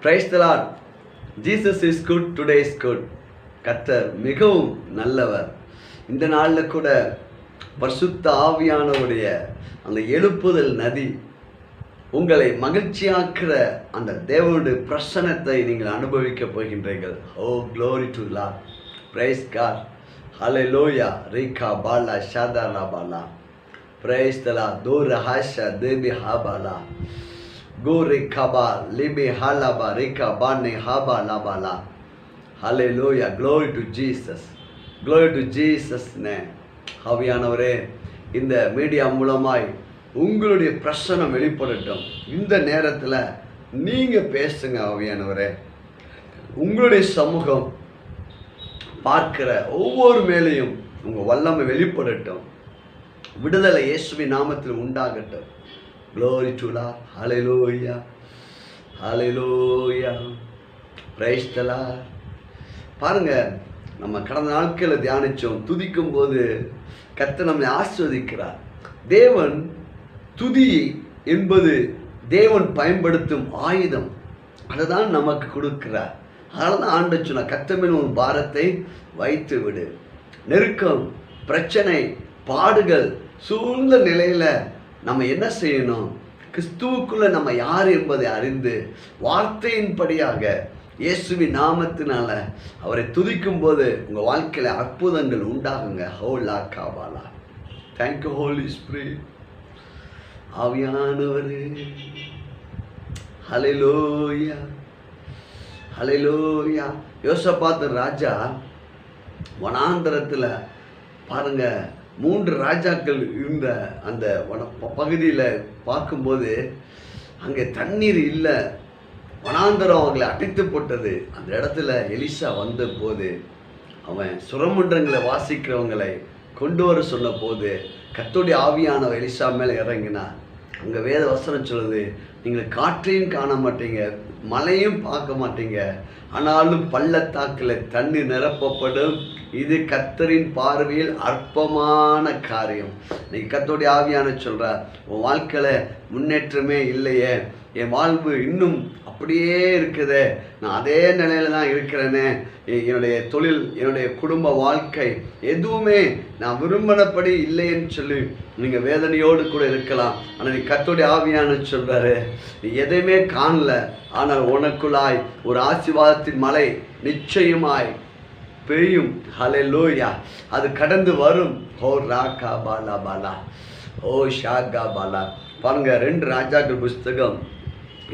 Praise the Lord. Jesus is good, today is good. கர்த்தர் மிகவும் நல்லவர். இந்த நாளில் கூட பரிசுத்த ஆவியானவருடைய அந்த எழுப்புதல் நதி உங்களை மகிழ்ச்சியாக்குற அந்த தேவனுடைய பிரசன்னத்தை நீங்கள் அனுபவிக்க போகின்றீர்கள். Oh, glory to Lord. Praise God. Hallelujah. Rika bala shadala bala. Praise the Lord. Dora hasha debi habala. Gori kaba libi halaba rika bani haba labala. Hallelujah. Glory to Jesus. Glory to Jesus name. ஆவியானவரே, இந்த media மூலமாய் உங்களுடைய பிரசன்னம் வெளிப்படட்டும். இந்த நேரத்தில் நீங்கள் பேசுங்க ஆவியானவரே. உங்களுடைய சமூகம் பார்க்கிற ஒவ்வொரு மேலையும் உங்கள் வல்லமை வெளிப்படட்டும். விடுதலை இயேசுவின் நாமத்தில் உண்டாகட்டும். Glory to Lord. Hallelujah. Hallelujah. Praise the Lord. பாருங்க, நம்ம கடந்த நாட்களில் தியானித்தோம். துதிக்கும் போது கர்த்தர் நம்மை ஆசீர்வதிக்கிறார். தேவன் துதி என்பது தேவன் பயன்படுத்தும் ஆயுதம். அதை தான் நமக்கு கொடுக்கிறார். அதனால தான் ஆண்டவர் சொன்னார், கர்த்தரின் ஒரு பாரத்தை வைத்து விடு. நெருக்கம், பிரச்சனை, பாடுகள் சூழ்ந்த நிலையில் நம்ம என்ன செய்யணும்? கிறிஸ்துவுக்குள்ள நம்ம யார் என்பதை அறிந்து வார்த்தையின்படியாக இயேசுவின் நாமத்தினால அவரை துதிக்கும் போது உங்கள் வாழ்க்கையில் அற்புதங்கள் உண்டாகுங்க. ஹோலா காபாலா. Thank you holy spirit. ஆவியானவரே. ஹல்லேலூயா. ஹல்லேலூயா. யோசபாத் ராஜா வனாந்தரத்தில் பாருங்க, 3 ராஜாக்கள் இருந்த அந்த பகுதியில் பார்க்கும்போது அங்கே தண்ணீர் இல்லை. வனாந்தரம் அவங்களை அடைத்து போட்டது. அந்த இடத்துல எலிசா வந்த போது அவன் சுரமன்றங்களை வாசிக்கிறவங்களை கொண்டு வர சொன்ன போது கர்த்தருடைய ஆவியானவர் எலிசா மேலே இறங்கினார். அங்கே வேத வசனம் சொல்லுது, நீங்கள் காற்றையும் காண மாட்டீங்க, மழையும் பார்க்க மாட்டீங்க, ஆனாலும் பள்ளத்தாக்கில் தண்ணீர் நிரப்பப்படும். இது கர்த்தரின் பார்வையில் அற்பமான காரியம். நீ கர்த்தருடைய ஆவியான சொல்கிறார், உன் வாழ்க்கையில் முன்னேற்றமே இல்லையே, என் வாழ்வு இன்னும் அப்படியே இருக்குதே, நான் அதே நிலையில் தான் இருக்கிறேனே, என்னுடைய தொழில், என்னுடைய குடும்ப வாழ்க்கை எதுவுமே நான் விரும்பினபடி இல்லைன்னு சொல்லி நீங்கள் வேதனையோடு கூட இருக்கலாம். ஆனால் நீ கர்த்தருடைய ஆவியான சொல்கிறாரு, நீ எதையுமே காணல, ஆனால் உனக்குள்ளாய் ஒரு ஆசீர்வாதத்தின் மழை நிச்சயமாய் பெய்யும். ஹல்லேலூயா. அது கடந்து வரும். ஓ ராகா பாலா பாலா, ஓ ஷாகா பாலா. பாருங்க, 2 ராஜாக்கள் புஸ்தகம்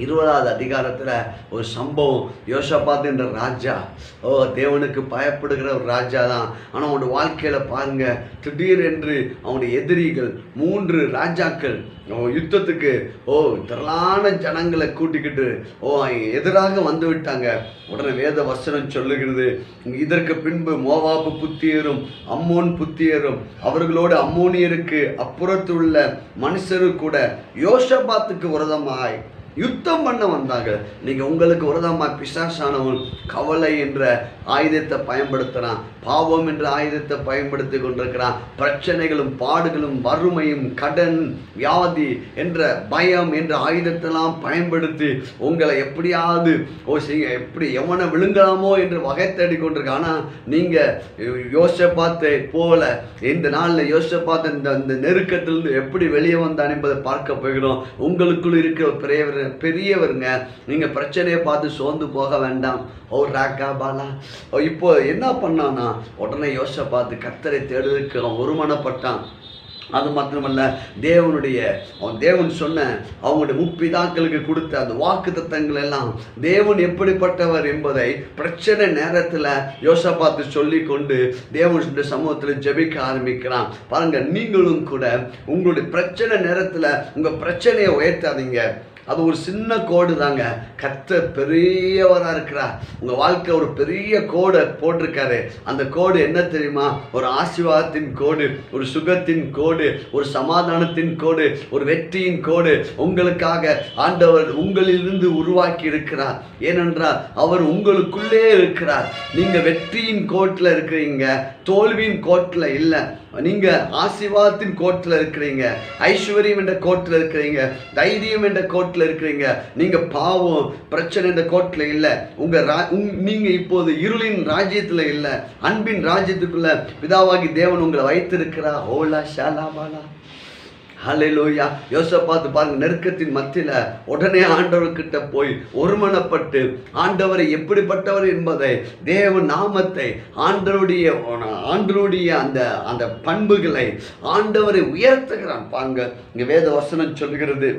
20வது அதிகாரத்தில் ஒரு சம்பவம். யோசபாத் என்ற ராஜா, தேவனுக்கு பயப்படுகிற ஒரு ராஜா தான். ஆனால் அவனுடைய வாழ்க்கையில் பாருங்கள், திடீரென்று அவனுடைய எதிரிகள் 3 ராஜாக்கள் யுத்தத்துக்கு திரளான ஜனங்களை கூட்டிக்கிட்டு எதிராக வந்து விட்டாங்க. உடனே வேத வசனம் சொல்லுகிறது, இதற்கு பின்பு மோவாபு புத்தியரும் அம்மோன் புத்தியரும் அவர்களோடு அம்மோனியருக்கு அப்புறத்துள்ள மனுஷரு கூட யோசபாத்துக்கு விரோதமாய் யுத்தம் பண்ண வந்தாங்க. நீங்கள் உங்களுக்கு விரோதமாக பிசாசானவன் கவலை என்ற ஆயுதத்தை பயன்படுத்துகிறான், பாவம் என்ற ஆயுதத்தை பயன்படுத்தி கொண்டிருக்கிறான். பிரச்சனைகளும் பாடுகளும் வறுமையும் கடன் வியாதி என்ற பயம் என்ற ஆயுதத்தெல்லாம் பயன்படுத்தி உங்களை எப்படியாவது எப்படி எவனை விழுங்கலாமோ என்று வகை தேடி கொண்டிருக்க. ஆனால் நீங்கள் யோசபாத்தை போல இந்த நாளில் யோசபாத் இந்த நெருக்கத்திலிருந்து எப்படி வெளியே வந்தான் என்பதை பார்க்க போகிறோம். உங்களுக்குள் இருக்கிற பெரியவருங்க, நீங்கள் பிரச்சனையை பார்த்து சோர்ந்து போக வேண்டாம். ஓ ராகா பாலா. இப்போ என்ன பண்ணான்னா, உடனே யோசபாத் கர்த்தரை தேடுவதற்கு அவன் ஒருமனப்பட்டான். அது மாத்திரமல்ல, தேவன் சொன்ன அவங்களுடைய முற்பிதாக்களுக்கு கொடுத்த அந்த வாக்கு தத்தங்கள் எல்லாம் தேவன் எப்படிப்பட்டவர் என்பதை பிரச்சனை நேரத்தில் யோசபாத் சொல்லி கொண்டு தேவனுடைய சமூகத்தில் ஜெபிக்க ஆரம்பிக்கிறான். பாருங்க, நீங்களும் கூட உங்களுடைய பிரச்சனை நேரத்தில் உங்கள் பிரச்சனையை உயர்த்தாதீங்க. அது ஒரு சின்ன கோடு தாங்க. கர்த்தர் பெரியவராக இருக்கிறார். உங்கள் வாழ்க்கை ஒரு பெரிய கோடை போட்டிருக்காரு. அந்த கோடு என்ன தெரியுமா? ஒரு ஆசீர்வாதத்தின் கோடு, ஒரு சுகத்தின் கோடு, ஒரு சமாதானத்தின் கோடு, ஒரு வெற்றியின் கோடு உங்களுக்காக ஆண்டவர் உங்களிலிருந்து உருவாக்கி இருக்கிறார். ஏனென்றால் அவர் உங்களுக்குள்ளே இருக்கிறார். நீங்கள் வெற்றியின் கோட்டில் இருக்கிறீங்க, தோல்வியின் கோட்டில் இல்லை. நீங்க ஆசீர்வாதத்தின் கோட்டில் இருக்கிறீங்க, ஐஸ்வர்யம் என்ற கோட்டில் இருக்கிறீங்க, தைரியம் என்ற கோட்டில் இருக்கிறீங்க. நீங்க பாவம் பிரச்சனை என்ற கோட்டில் இல்லை. நீங்க இப்போது இருளின் ராஜ்யத்தில் இல்லை, அன்பின் ராஜ்யத்துக்குள்ள பிதாவாகி தேவன் உங்களை வைத்திருக்கிறார். ஓலா ஷாலாபாலா ஹல்லேலூயா. யோசேப்பாத்து பாருங்க, நெருக்கத்தின் மத்தியில உடனே ஆண்டவர்கிட்ட போய் ஒருமனப்பட்டு ஆண்டவரை எப்படிப்பட்டவர் என்பதை, தேவ நாமத்தை, ஆண்டவருடைய அந்த அந்த பண்புகளை ஆண்டவரை உயர்த்துகிறான். பாருங்க, இங்க வேத வசனம் சொல்கிறது.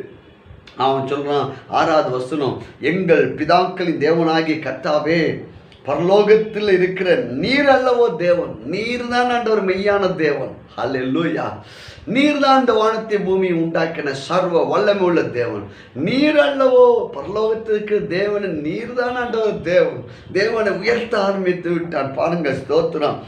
அவன் சொல்றான் 6வது வசனம், எங்கள் பிதாக்களின் தேவனாகிய கர்த்தாவே, பரலோகத்தில் இருக்கிற நீர் அல்லவோ தேவன். நீர் தான் ஆண்டவர் மெய்யான தேவன். ஹல்லேலூயா. நீர் தான் இந்த வானத்தை பூமியை உண்டாக்கின சர்வ வல்லமை உள்ள தேவன். நீர் அல்லவோ பரலோகத்திற்கு தேவன். நீர் தான் ஆண்டவர் தேவன். தேவனை உயர்த்த ஆரம்பித்து விட்டான். பாருங்க, ஸ்தோத்திரம்.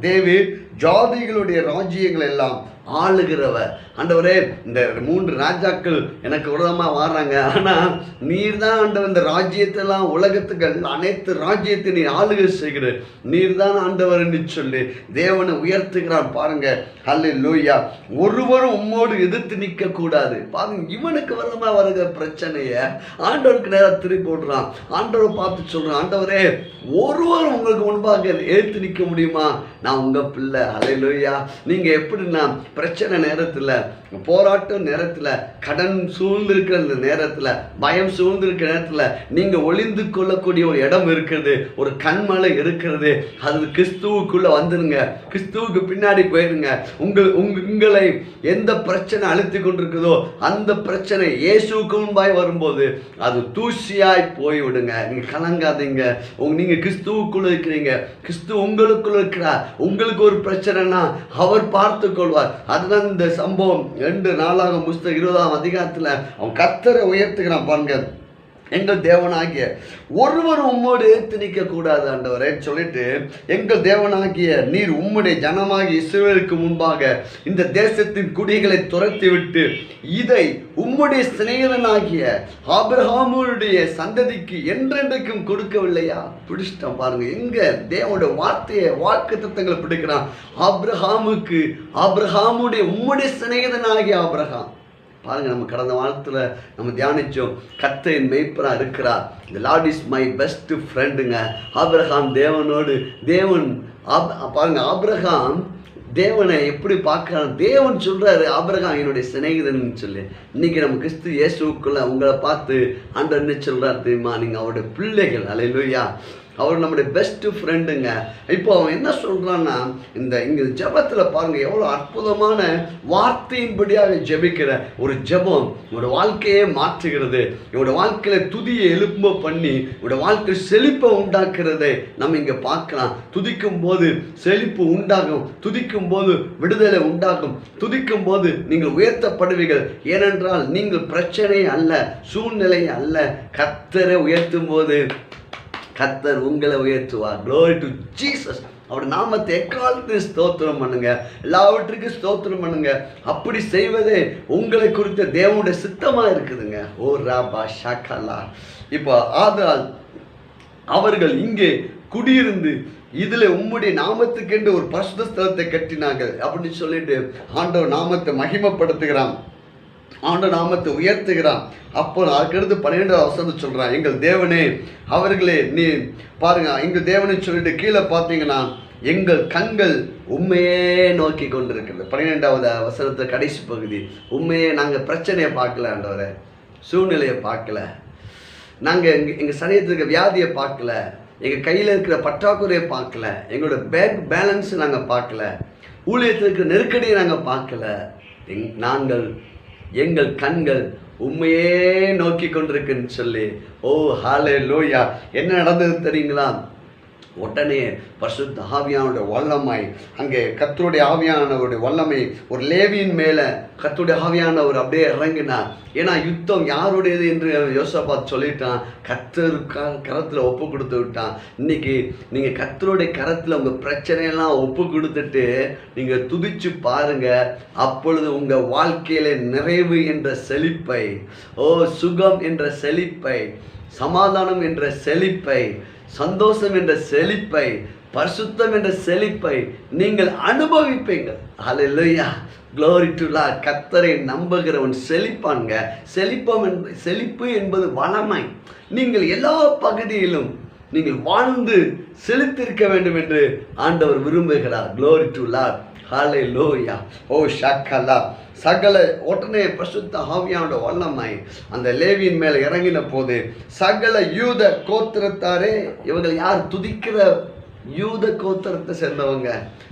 தேவி ஜாதிகளுடைய ராஜ்யங்கள் எல்லாம் ஆளுகிறவர். ஆண்டவரே, இந்த 3 ராஜாக்கள் எனக்கு விரோதமாக வர்றாங்க, ஆனால் நீர் தான் ஆண்டவர் இந்த ராஜ்யத்தெல்லாம், உலகத்துக்கள் அனைத்து ராஜ்யத்தை நீ ஆளுகை செய்கிற நீர் தான் ஆண்டவர் என்று சொல்லி தேவனை உயர்த்துகிறான். பாருங்க, ஹல்லேலூயா. ஒருவரும் உம்மோடு எதிர்த்து நிற்க கூடாது. பாருங்க, இவனுக்கு விரோதமாக வருகிற பிரச்சனையை ஆண்டவருக்கு நேராக திருப்பி போடுறான். ஆண்டவரை பார்த்து சொல்றான், ஆண்டவரே, ஒருவரும் உங்களுக்கு முன்பாக எழுத்து நிற்க முடியுமா? நான் உங்க பிள்ளை. ஹல்லேலூயா. நீங்க எப்படின்னா, பிரச்சனை நேரத்தில், போராட்டம் நேரத்தில், கடன் சூழ்ந்திருக்கிற நேரத்தில், பயம் சூழ்ந்திருக்கிற நேரத்தில் நீங்க ஒளிந்து கொள்ளக்கூடிய ஒரு இடம் இருக்கிறது, ஒரு கண்மலை இருக்கிறது. அது கிறிஸ்துவுக்குள்ள வந்துருங்க, கிறிஸ்துவுக்கு பின்னாடி போயிருங்க. உங்களை எந்த பிரச்சனை அழுத்தி கொண்டிருக்குதோ அந்த பிரச்சனை இயேசுவுக்கு முன்பாய் வரும்போது அது தூசியாய் போய்விடுங்க. நீங்க கலங்காதீங்க. நீங்க கிறிஸ்துவுக்குள்ள இருக்கிறீங்க, கிறிஸ்து உங்களுக்குள்ள இருக்கிறார். உங்களுக்கு ஒரு பிரச்சனைனா அவர் பார்த்து கொள்வார். அதுதான் இந்த சம்பவம் 2 புஸ்தகம் 20ஆம் அதிகாரத்தில் அவன் கர்த்தரை உயர்த்துகிறான். பாருங்க, எங்கள் தேவனாகிய ஒருவர் உம்மோடு எடுத்து நிற்க கூடாது ஆண்டவரே சொல்லிட்டு, எங்கள் தேவனாகிய நீர் உம்முடைய ஜனமாகிய இஸ்ரவேலுக்கு முன்பாக இந்த தேசத்தின் குடிகளை துரத்தி விட்டு இதை உம்முடைய சிநேகிதனாகிய ஆபிரகாமுடைய சந்ததிக்கு என்றென்றைக்கும் கொடுக்கவில்லையா? பிடிச்சிட்டான். பாருங்க, எங்க தேவனுடைய வார்த்தையை, வாக்குத்தத்தங்களை பிடிக்கிறான். ஆபிரகாமுடைய உம்முடைய சிநேகிதனாகிய ஆபிரகாம். பாருங்க, நம்ம கடந்த வாரத்தில் நம்ம தியானிச்சோம், கர்த்தரின் மெய்ப்பராக இருக்கிறார். இந்த லார்ட் இஸ் மை பெஸ்ட் ஃப்ரெண்டுங்க. ஆபிரகாம் தேவனோடு பாருங்க, ஆபிரகாம் தேவனை எப்படி பார்க்கறான்? தேவன் சொல்றாரு, ஆபிரகாம் என்னுடைய சிநேகிதன் சொல்லி. இன்னைக்கு நம்ம கிறிஸ்து இயேசுக்குள்ள உங்களை பார்த்து ஆண்டவர் என்ன சொல்றாரு தெரியுமா? நீங்க அவருடைய பிள்ளைகள். அல்லேலூயா. அவர் நம்முடைய பெஸ்ட் ஃப்ரெண்டுங்க. இப்போ அவன் என்ன சொல்றான்னா, இங்க ஜெபத்தில் பாருங்க, எவ்வளோ அற்புதமான வார்த்தையின்படியாக ஜெபிக்கிற ஒரு ஜெபம் உங்களோட வாழ்க்கையே மாற்றுகிறது. இவருடைய வாழ்க்கையில துதியை எழும்ப பண்ணி இவருடைய வாழ்க்கை செழிப்பை உண்டாக்குறதை நம்ம இங்க பார்க்கலாம். துதிக்கும் போது செழிப்பு உண்டாகும், துதிக்கும் போது விடுதலை உண்டாகும், துதிக்கும் போது நீங்கள் உயர்த்தப்படுவீர்கள். ஏனென்றால் நீங்கள் பிரச்சனை அல்ல, சூழ்நிலை அல்ல. கர்த்தரை உயர்த்தும் போது கர்த்தர் உங்களை உயர்த்துவார். Glory to Jesus. அவருடைய நாமத்தை எக்காலத்தையும் ஸ்தோத்திரம் பண்ணுங்க, எல்லாவற்றுக்கும் ஸ்தோத்திரம் பண்ணுங்க. அப்படி செய்வதே உங்களை குறித்த தேவனுடைய சித்தமா இருக்குதுங்க. ஓ ராபா ஷாக்கலா. இப்போ ஆதலால் அவர்கள் இங்கே குடியிருந்து இதுல உம்முடைய நாமத்துக்கென்று ஒரு பரிசுத்த ஸ்தலத்தை கட்டினார்கள் அப்படின்னு சொல்லிட்டு ஆண்டவர் நாமத்தை மகிமைப்படுத்துகிறான், ஆண்டவர் நாமத்தை உயர்த்துகிறான். அப்போ அதுக்கடுத்து 12ஆம் வசனம் சொல்றான், எங்கள் தேவனே அவர்களே நீ பாருங்க, எங்கள் தேவனை சொல்லிட்டு கீழே பார்த்தீங்கன்னா, எங்கள் கண்கள் உண்மையே நோக்கி கொண்டிருக்கிறது. 12ஆவது வசனத்தை கடைசி பகுதி, உண்மையே நாங்கள் பிரச்சனையை பார்க்கல ஆண்டவரே, சூழ்நிலையை பார்க்கல, நாங்கள் எங்கள் சரீரத்துக்கு வியாதியை பார்க்கல, எங்கள் கையில் இருக்கிற பற்றாக்குறையை பார்க்கல, எங்களோட பேங்க் பேலன்ஸ் நாங்கள் பார்க்கல, ஊழியத்தில் இருக்கிற நெருக்கடியை நாங்கள் பார்க்கல. எங்கள் கண்கள் உண்மையே நோக்கி கொண்டிருக்குன்னு சொல்லி. ஓ ஹல்லேலூயா. என்ன நடந்தது தெரியுங்களா? உடனே பரிசுத்த ஆவியானுடைய வல்லமை, அங்கே கர்த்தருடைய ஆவியானவருடைய வல்லமை ஒரு லேவியின் மேலே கர்த்தருடைய ஆவியானவர் அப்படியே இறங்கினார். ஏன்னா யுத்தம் யாருடையது என்று யோசபாத் சொல்லிட்டான், கர்த்தர் கரத்தில் ஒப்பு கொடுத்து விட்டான். இன்னைக்கு நீங்கள் கர்த்தருடைய கரத்தில் உங்கள் பிரச்சனையெல்லாம் ஒப்பு கொடுத்துட்டு நீங்கள் துதிச்சு பாருங்க, அப்பொழுது உங்கள் வாழ்க்கையில நிறைவு என்ற செழிப்பை, ஓ சுகம் என்ற செழிப்பை, சமாதானம் என்ற செழிப்பை, சந்தோஷம் என்ற செழிப்பை, பரிசுத்தம் என்ற செழிப்பை நீங்கள் அனுபவிப்பீங்கள். ஹல்லேலூயா, glory to Lord. கர்த்தரை நம்புகிறவன் செழிப்பான்ங்க. செழிப்பு என்பது வளமை. நீங்கள் எல்லா பகுதியிலும் நீங்கள் வாழ்ந்து செழித்திருக்க வேண்டும் என்று ஆண்டவர் விரும்புகிறார். glory to Lord. ஹல்லேலூயா. ஓ ஷக்கலா சகல உடனே பரிசுத்த ஆவியானோட வல்லமை அந்த லேவியின் மேலே இறங்கின போது சகல யூத கோத்திரத்தாரே, இவர்கள் யார்? துதிக்கிற யூத கோத்திரத்தை சேர்ந்தவங்க,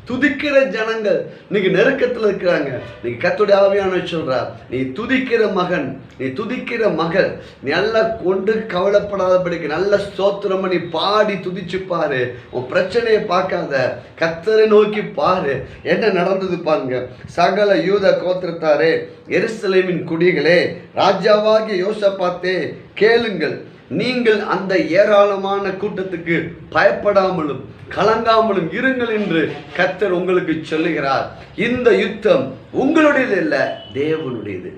துதிக்கிற ஜனங்கள். இன்னைக்கு நெருக்கத்தில் இருக்கிறாங்க. நீங்க கர்த்தருடைய ஆவியானவர் சொல்றார், நீ துதிக்கிற மகன், நீ துதிக்கிற மகள், நீ நல்லா கொண்டு கவலைப்படாதபடிக்கு நல்ல ஸ்தோத்திரம் நீ பாடி துதிச்சு பாரு. உன் பிரச்சனையை பார்க்காத, கர்த்தரை நோக்கி பாரு. என்ன நடந்தது பாருங்க. சகல யூத கோத்திரத்தாரே, எருசலேமின் குடிகளே, ராஜாவாகிய யோசபாத்தே கேளுங்கள். நீங்கள் அந்த ஏராளமான கூட்டத்துக்கு பயப்படாமலும் கலங்காமலும் இருங்கள் என்று கர்த்தர் உங்களுக்கு சொல்லுகிறார். இந்த யுத்தம் உங்களுடையது அல்ல, தேவனுடையது.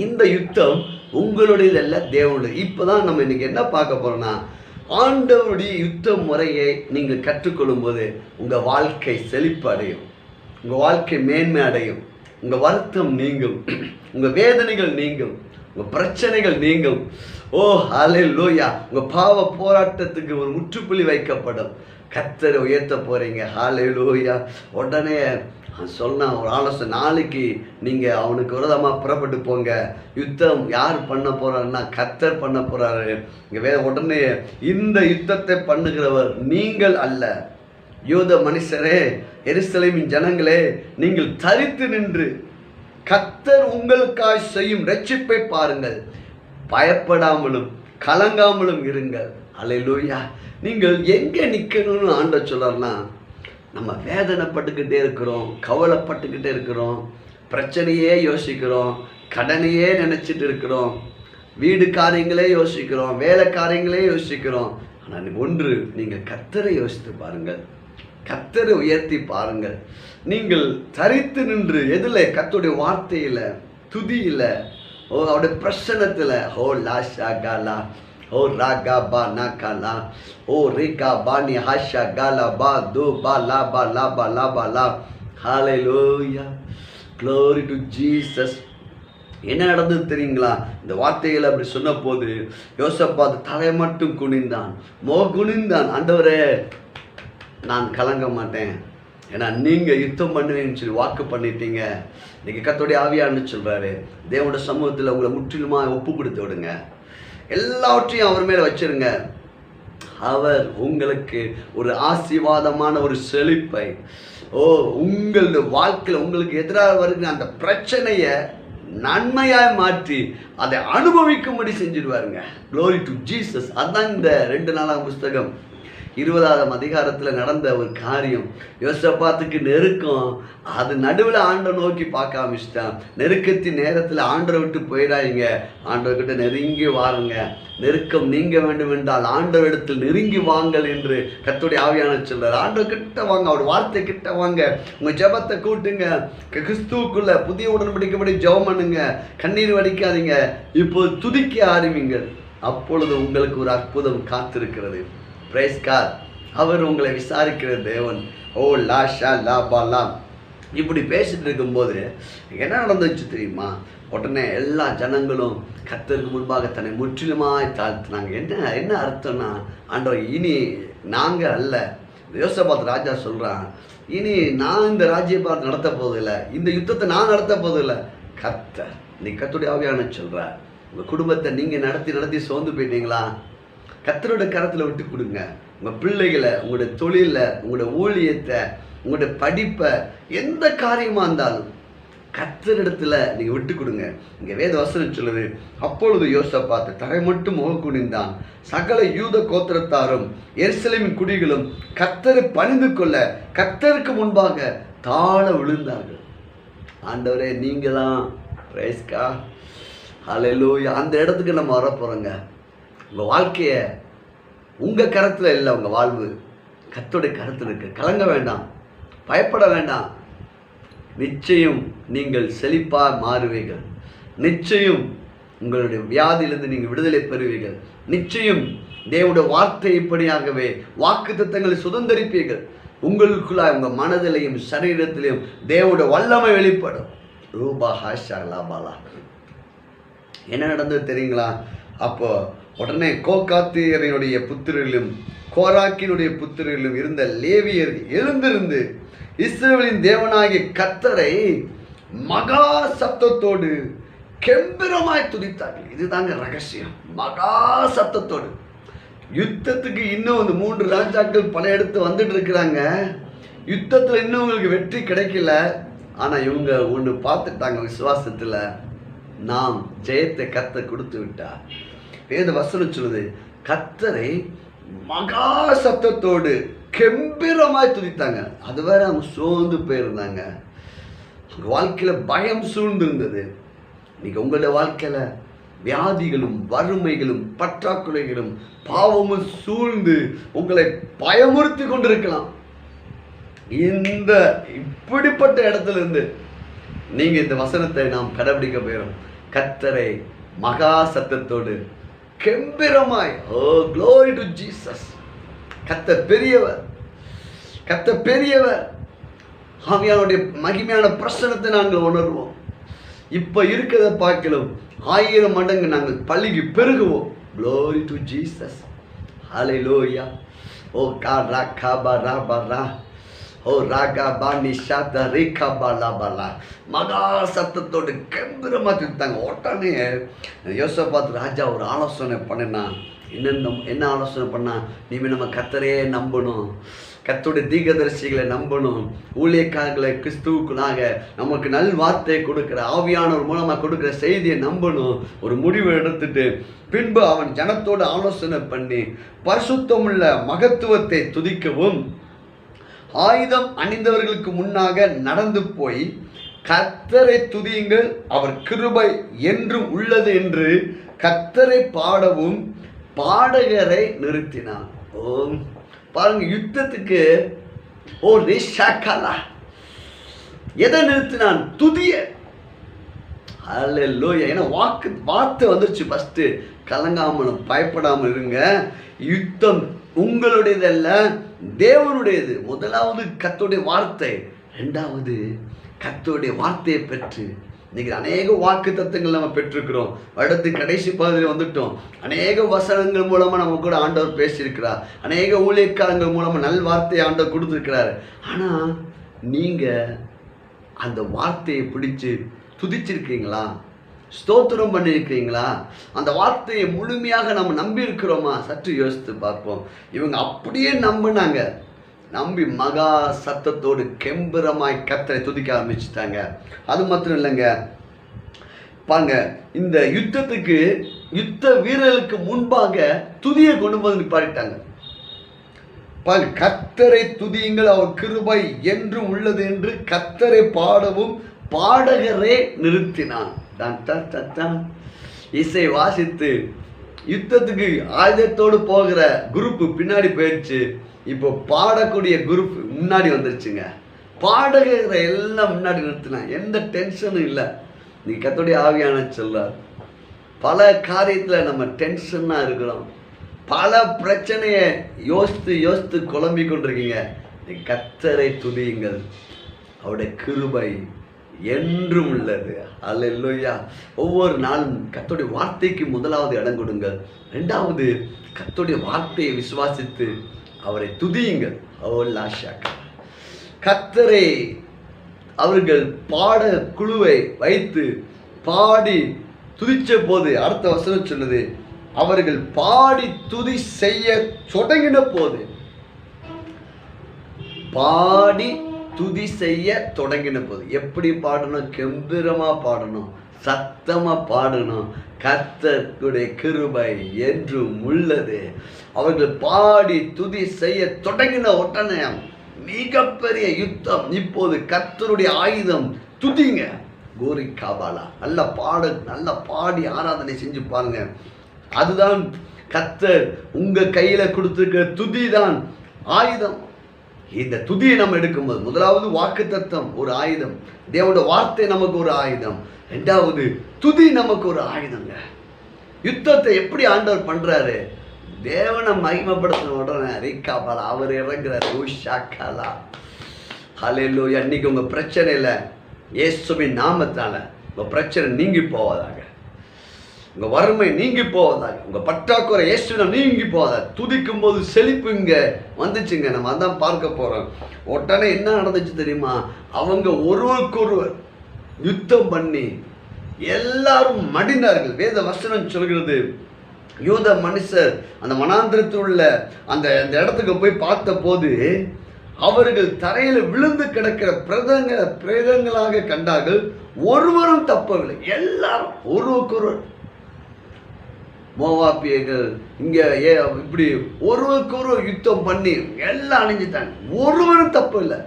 இந்த யுத்தம் உங்களுடையது அல்ல, தேவனுடையது. இப்போதான் நம்ம இன்னைக்கு என்ன பார்க்க போறோம்னா, ஆண்டவருடைய யுத்த முறையை நீங்கள் கற்றுக்கொள்ளும் போது உங்கள் வாழ்க்கை செழிப்பு அடையும், உங்கள் வாழ்க்கை மேன்மை அடையும், உங்கள் வருத்தம் நீங்கும், உங்கள் வேதனைகள் நீங்கும், உங்கள் பிரச்சனைகள் நீங்கும். ஓ ஹல்லேலூயா. உங்கள் பாவ போராட்டத்துக்கு ஒரு முற்றுப்புள்ளி வைக்கப்படும். கர்த்தரை உயர்த்த போகிறீங்க. ஹல்லேலூயா. உடனே சொன்ன ஒரு ஆலோசனை, நாளைக்கு நீங்கள் அவனுக்கு விரோதமாக புறப்பட்டு போங்க. யுத்தம் யார் பண்ண போகிறாருன்னா கர்த்தர் பண்ண போகிறாரு. இங்கே உடனே இந்த யுத்தத்தை பண்ணுகிறவர் நீங்கள் அல்ல. யூத மனுஷரே, எருசலேமின் ஜனங்களே, நீங்கள் தரித்து நின்று கர்த்தர் உங்களுக்காய் செய்யும் ரட்சிப்பை பாருங்கள். பயப்படாமலும் கலங்காமலும் இருங்கள். ஹல்லேலூயா. நீங்கள் எங்கே நிற்கணும்னு ஆண்டவர் சொல்றாருன்னா, நம்ம வேதனைப்பட்டுக்கிட்டே இருக்கிறோம், கவலைப்பட்டுக்கிட்டே இருக்கிறோம், பிரச்சனையே யோசிக்கிறோம், கடனையே நினச்சிட்டு இருக்கிறோம், வீடு காரியங்களே யோசிக்கிறோம், வேலை காரியங்களே யோசிக்கிறோம். ஆனால் ஒன்று, நீங்கள் கர்த்தரை யோசித்து பாருங்கள், கர்த்தரை உயர்த்தி பாருங்கள். நீங்கள் தரித்து நின்று எதில்? கர்த்தருடைய வார்த்தையில், துதியில், ஓ அவருடைய பிரசன்னத்தில். ஓ லாஷா காலா, ஓ ராகா பா நாகாலா, ஓ ரீகா பானி ஹாஷா காலா பா தோ பா லா பா லா பா லா பா லா. ஹல்லேலூயா, glory to Jesus. என்ன நடந்தது தெரியுங்களா? இந்த வார்த்தைகளை அப்படி சொன்ன போது யோசபாத் தலை மட்டும் குனிந்தான், குனிந்தான். ஆண்டவரே, நான் கலங்க மாட்டேன், ஏன்னா நீங்கள் யுத்தம் பண்ணுவீங்கன்னு சொல்லி வாக்கு பண்ணிட்டீங்க. இன்னைக்கு கர்த்தருடைய ஆவியானவர் சொல்கிறாரு, தேவனுடைய சமூகத்தில் உங்களை முற்றிலுமாக ஒப்பு கொடுத்து விடுங்க, எல்லாவற்றையும் அவர் மேலே வச்சிருங்க. அவர் உங்களுக்கு ஒரு ஆசீர்வாதமான ஒரு செழிப்பை, ஓ உங்களுடைய வாழ்க்கையில் உங்களுக்கு எதிராக வருகிற அந்த பிரச்சனையை நன்மையாக மாற்றி அதை அனுபவிக்கும்படி செஞ்சிடுவாருங்க. glory to Jesus. அதுதான் இந்த 2 நாளாம் புஸ்தகம் 20ஆம் அதிகாரத்தில் நடந்த ஒரு காரியம். யோசபாத்துக்கு நெருக்கம், அது நடுவில் ஆண்டவர் நோக்கி பார்க்க ஆரம்பிச்சிட்டான். நெருக்கத்தின் நேரத்தில் ஆண்டரை விட்டு போயிடாதீங்க, ஆண்டவர்கிட்ட நெருங்கி வாருங்க. நெருக்கம் நீங்க வேண்டும் என்றால் ஆண்டவரிடத்தில் நெருங்கி வாங்கள் என்று கர்த்தருடைய ஆவியானவர் சொல்றார். ஆண்டவர் கிட்ட வாங்க, அவர் வார்த்தை கிட்ட வாங்க, உங்க ஜெபத்தை கூட்டுங்க, கிறிஸ்துவுக்குள்ள புதிய உடன்படிக்கைப்படி ஜெபம் பண்ணுங்க, கண்ணீர் வடிக்காதீங்க, இப்போ துதிக்க ஆரம்பிங்கள். அப்பொழுது உங்களுக்கு ஒரு அற்புதம் காத்திருக்கிறது. Price God. அவர் உங்களை விசாரிக்கிற தேவன். ஓ லாஷா லாபாலா. இப்படி பேசிட்டு இருக்கும்போது என்ன நடந்துச்சு தெரியுமா? உடனே எல்லா ஜனங்களும் கர்த்தருக்கு முன்பாக தன்னை முற்றிலுமாய் தாழ்த்தினாங்க. என்ன அர்த்தம்னா, ஆண்டவர் இனி நாங்கள் அல்ல. யோசபாத் ராஜா சொல்கிறான், இனி நான் இந்த ராஜ்யபாத் நடத்த போவதில்லை, இந்த யுத்தத்தை நான் நடத்த போவதில்லை, கர்த்தர். நீ கர்த்தருடைய ஆவியானவர் சொல்கிறார், உங்கள் குடும்பத்தை நீங்கள் நடத்தி சோர்ந்து போயிட்டீங்களா? கர்த்தருடைய கரத்தில் விட்டு கொடுங்க. உங்கள் பிள்ளைகளை, உங்களுடைய தொழிலை, உங்களுடைய ஊழியத்தை, உங்களுடைய படிப்பை, எந்த காரியமாக இருந்தாலும் கர்த்தரிடத்தில் நீங்கள் விட்டு கொடுங்க. இங்கே வேத வசனம் சொல்லுது, அப்பொழுது யோசபாத் தரை மட்டும் குனிந்தான், சகல யூத கோத்திரத்தாரும் எருசலேமின் குடிகளும் கர்த்தரை பணிந்து கொள்ள கர்த்தருக்கு முன்பாக தாழ விழுந்தார்கள். ஆண்டவரே, நீங்கள் தான் பிரைஸ்கா. ஹல்லேலூயா. அந்த இடத்துக்கு நம்ம வரப்போகிறோங்க. உங்கள் வாழ்க்கையை உங்கள் கரத்தில் இல்லை, உங்கள் வாழ்வு கர்த்தருடைய கரத்தில் இருக்கு. கலங்க வேண்டாம், பயப்பட வேண்டாம். நிச்சயம் நீங்கள் செழிப்பாக மாறுவீர்கள். நிச்சயம் உங்களுடைய வியாதியிலிருந்து நீங்கள் விடுதலை பெறுவீர்கள். நிச்சயம் தேவனுடைய வார்த்தை இப்படியாகவே வாக்குத்தத்தங்களை சுதந்தரிப்பீர்கள். உங்களுக்குள்ளாய் உங்க மனதிலையும் சரீரத்திலையும் தேவனுடைய வல்லமை வெளிப்படும். ரூபா ஹாஷா லாபாலா. என்ன நடந்தது தெரியுங்களா? அப்போ உடனே கோகாத்தியனுடைய புத்திரரிலும் கோராக்கினுடைய புத்திரரிலும் இருந்த லேவியர்கள் எழுந்திருந்து இஸ்ரவேலின் தேவனாகிய கர்த்தரை மகா சத்தத்தோடு கெம்பீரமாய் துதித்தார்கள். இதுதாங்க ரகசியம். மகா சத்தத்தோடு. யுத்தத்துக்கு இன்னும் அந்த 3 ராஜாக்கள் படையெடுத்து வந்துட்டு இருக்கிறாங்க. யுத்தத்தில் இன்னும் உங்களுக்கு வெற்றி கிடைக்கல. ஆனால் இவங்க ஒன்று பார்த்துட்டாங்க, விசுவாசத்தில் நாம் ஜெயத்தை கர்த்தர் கொடுத்து விட்டார். வேத வசனம் சொல்லுது, கர்த்தரை மகா சத்தத்தோடு கெம்பீரமாய் துதித்தாங்க. அதுவரை அவங்க சோர்ந்து போயிருந்தாங்க. அவங்க வாழ்க்கையில் பயம் சூழ்ந்து இருந்தது. இன்னைக்கு உங்களுடைய வாழ்க்கையில் வியாதிகளும் வறுமைகளும் பற்றாக்குறைகளும் பாவமும் சூழ்ந்து உங்களை பயமுறுத்தி கொண்டிருக்கலாம். இந்த இப்படிப்பட்ட இடத்துல இருந்து நீங்க இந்த வசனத்தை நாம் கடைபிடிக்க போயிடும். கர்த்தரை மகா சத்தத்தோடு கெம்பீரமாய். ஓ glory to Jesus. கர்த்தர் பெரியவர், கர்த்தர் பெரியவர். ஆவியானுடைய மகிமையான பிரசனத்தை நாங்கள் உணர்வோம். இப்ப இருக்கிறத பார்க்கலாம் 1000 மடங்கு நாங்கள் பள்ளிக்கு பெருகுவோம். glory to Jesus. hallelujah. ஓ காரா காபரா பரா ஓ ராகா பாணி ஷாதா ரேகா பாலா பாலா. மகா சத்தத்தோடு கெம்பீரமா திட்டாங்க. உடனே யோசபாத் ராஜா ஒரு ஆலோசனை பண்ணினா. என்ன ஆலோசனை பண்ணா? நீமே நம்ம கர்த்தரையே நம்பணும், கர்த்தருடைய தீர்க்கதரிசிகளை நம்பணும், ஊழியக்காரர்களை கிறிஸ்துவுக்குள்ளாக நமக்கு நல் வார்த்தையை கொடுக்குற ஆவியானவர் மூலமாக கொடுக்குற செய்தியை நம்பணும். ஒரு முடிவு எடுத்துட்டு பின்பு அவன் ஜனத்தோடு ஆலோசனை பண்ணி பரிசுத்தமுள்ள மகத்துவத்தை துதிக்கவும் ஆயுதம் அணிந்தவர்களுக்கு முன்னாக நடந்து போய் கர்த்தரை துதியுங்கள், அவர் கிருபை என்றும் உள்ளது என்று கர்த்தரை பாடவும் பாடகரை நிறுத்தினான். ஓ பாருங்க, யுத்தத்துக்கு ஓ ரிஷாக்கலா எதை நிறுத்தினான்? துதிய. அல்லேலூயா. ஏன்னா வார்த்தை வந்துருச்சு. ஃபர்ஸ்ட் கலங்காமலும் பயப்படாமல் இருங்க. யுத்தம் உங்களுடையதல்ல, தேவனுடையது. முதலாவது கர்த்தருடைய வார்த்தை, இரண்டாவது கர்த்தருடைய வார்த்தையை பெற்று இன்னைக்கு அநேக வாக்கு தத்துவங்கள் நம்ம பெற்றிருக்கிறோம். அடுத்து கடைசி பகுதியில் வந்துட்டோம். அநேக வசனங்கள் மூலமாக நம்ம கூட ஆண்டவர் பேசியிருக்கிறார். அநேக ஊழியக்காரங்கள் மூலமாக நல் வார்த்தையை ஆண்டவர் கொடுத்துருக்கிறார். ஆனால் நீங்கள் அந்த வார்த்தையை பிடிச்சு துதிச்சிருக்கீங்களா? ஸ்தோத்திரம் பண்ணியிருக்கிறீங்களா? அந்த வார்த்தையை முழுமையாக நம்ம நம்பி இருக்கிறோமா? சற்று யோசித்து பார்ப்போம். இவங்க அப்படியே நம்பினாங்க. நம்பி மகா சத்தத்தோடு கெம்பீரமாய் கர்த்தரை துதிக்க ஆரம்பிச்சுட்டாங்க. அது மாத்திரம் இல்லைங்க, பாருங்க, இந்த யுத்தத்துக்கு யுத்த வீரர்களுக்கு முன்பாக துதியை கொண்டு வந்து நிப்பாட்டிட்டாங்க. பாருங்க, கர்த்தரை துதியுங்கள், அவர் கிருபை என்றும் உள்ளது என்று கர்த்தரை பாடவும் பாடகரே நிறுத்தினான். இசை வாசித்து யுத்தத்துக்கு ஆயுதத்தோடு போகிற குரூப் பின்னாடி போயிடுச்சு. இப்போ பாடக்கூடிய குரூப் முன்னாடி வந்துருச்சுங்க. பாடகரை எல்லாம் முன்னாடி நிறுத்தினா எந்த டென்ஷனும் இல்லை. நீ கர்த்தருடைய ஆவியான சொல்றார், பல காரியத்தில் நம்ம டென்ஷனாக இருக்கிறோம். பல பிரச்சனையை யோசித்து குழம்பி கொண்டிருக்கீங்க. நீ கர்த்தரை துதியுங்கள், அவருடைய கிருபை என்றும் உள்ளது. அல்லேலூயா. ஒவ்வொரு நாளும் கர்த்தருடைய வார்த்தைக்கு முதலாவது இடம் கொடுங்கள். இரண்டாவது கர்த்தருடைய வார்த்தையை விசுவாசித்து அவரை துதியுங்கள். கர்த்தரை அவர்கள் பாட குழுவை வைத்து பாடி துதிச்ச போது, அடுத்த வசனம் சொல்லுது, அவர்கள் பாடி துதி செய்ய தொடங்கின போது, பாடி துதி செய்ய தொடங்கின போது எப்படி பாடணும்? கெம்பீரமா பாடணும், சத்தமா பாடணும். கர்த்தருடைய கிருபை என்றும் உள்ளது. அவர்கள் பாடி துதி செய்ய தொடங்கின உடனே மிகப்பெரிய யுத்தம். இப்போது கர்த்தருடைய ஆயுதம் துதிங்க. கோரி காபாலா. நல்லா பாடி ஆராதனை செஞ்சு பாருங்க. அதுதான் கர்த்தர் உங்க கையில கொடுத்திருக்கிற துதி தான் ஆயுதம். இந்த துதியை நம்ம எடுக்கும்போது முதலாவது வாக்குத்தத்தம் ஒரு ஆயுதம், தேவனுடைய வார்த்தை நமக்கு ஒரு ஆயுதம், இரண்டாவது துதி நமக்கு ஒரு ஆயுதங்க. யுத்தத்தை எப்படி ஆண்டவர் பண்றாரு? தேவனை மகிமைப்படுத்தின உடனே ரிக்காபாலா அவர் இறங்குறார். ஊஷாக்காலா ஹல்லேலூயா. இன்னைக்கு உங்கள் பிரச்சனையில் இயேசுவின் நாமத்தால் உங்கள் பிரச்சனை நீங்கி போவதாக, உங்கள் வறுமை நீங்கி போவதாக, உங்கள் பற்றாக்குறை இயேசுவினால் நீங்கி போவதாக. துதிக்கும் போது செழிப்பு இங்கே வந்துச்சுங்க. நம்ம அதான் பார்க்க போகிறோம். உடனே என்ன நடந்துச்சு தெரியுமா? அவங்க ஒருவருக்கொருவர் யுத்தம் பண்ணி எல்லாரும் மடிந்தார்கள். வேத வசனம் சொல்கிறது, யூத மனுஷர் அந்த வனாந்திரத்தில் உள்ள அந்த இடத்துக்கு போய் பார்த்த போது அவர்கள் தரையில் விழுந்து கிடக்கிற பிரேதங்களாக கண்டார்கள். ஒருவரும் தப்பவில்லை. எல்லாரும் ஒருவருக்கொருவர், மோவாபியர்கள் இங்கே இப்படி ஒருவருக்கொருவர் யுத்தம் பண்ணி எல்லாம் அணிஞ்சிட்டாங்க. ஒருவரும் தப்பு இல்லை.